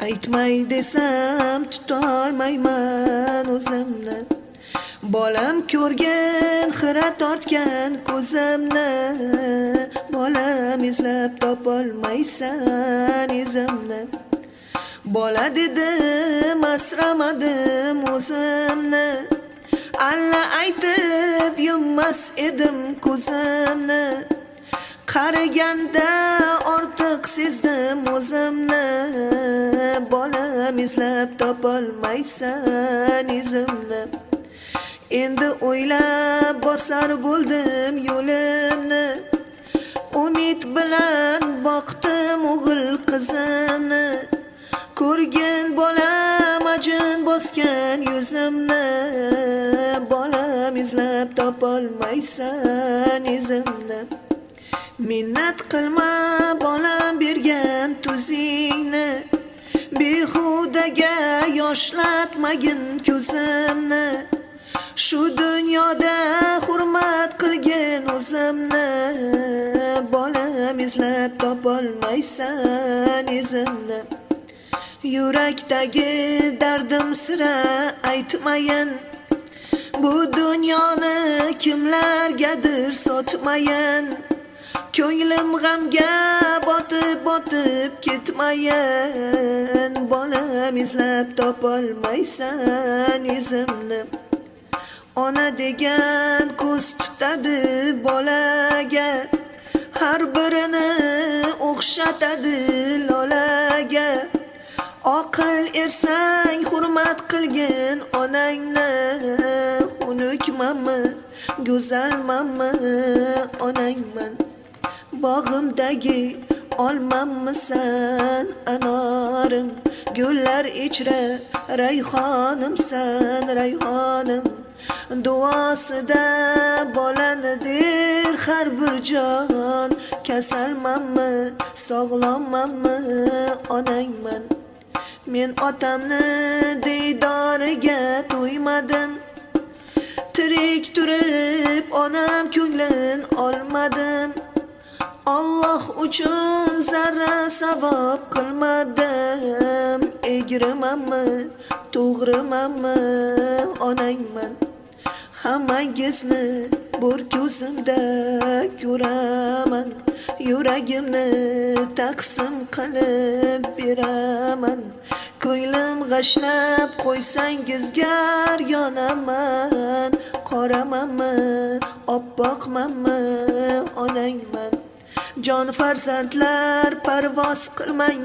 aytmay desam tutolmayman o'zimni. Bolam ko'rgan xira tortgan ko'zimni, bolam izlab topolmaysan izimni. Bola dedim asramadim o'zimni, alla aytib yummas edim ko'zimni. Qariganda ortiq sezdim o'zimni, bolam izlab topolmaysan izimni. Endi o'ylab bosar bo'ldim yo'limni, umid bilan boqdim o'g'il qizimni. Ko'rgin bolam ajin bosgan yuzimni, bolam izlab topolmaysan izimni. Minnat qilma bolam bergan tuzingni, behudaga yoshlatmagin ko'zimni. Shu dunyoda hurmat qilgin o'zimni, bolam izlab topolmaysan izimni. Yurakdagi dardim sira aytmayin, bu dunyoni kimlargadir sotmayin. Ko'nglim g'amga botib ketmayin, bolam izlab topolmaysan izimni. Ona degan ko'z tutadi bolaga, har birini o'xshatadi lolaga. Aql ersang hurmat qilgin onangni, xunukmanmi, go'zalmanmi onangman. Bog'imdagi olmammisan anorim, gullar ichra rayhonimsan rayhonim. Duosida bolani der har bir jon, kasalmanmi, sog'lommanmi onangman. Men otamni diydoriga to'ymadim, tirik turib onam ko'nglin olmadim. Alloh uchun zarra savob qilmadim, egrimanmi, to'g'rimanmi onangman. Hammangizni bir ko'zimda ko'raman, yuragimni taqsim qilib beraman. Ko'nglim g'ashlab qo'ysangizga yonaman, qoramanmi, oppoqmanmi onangman. Jon farzandlar parvoz qilmang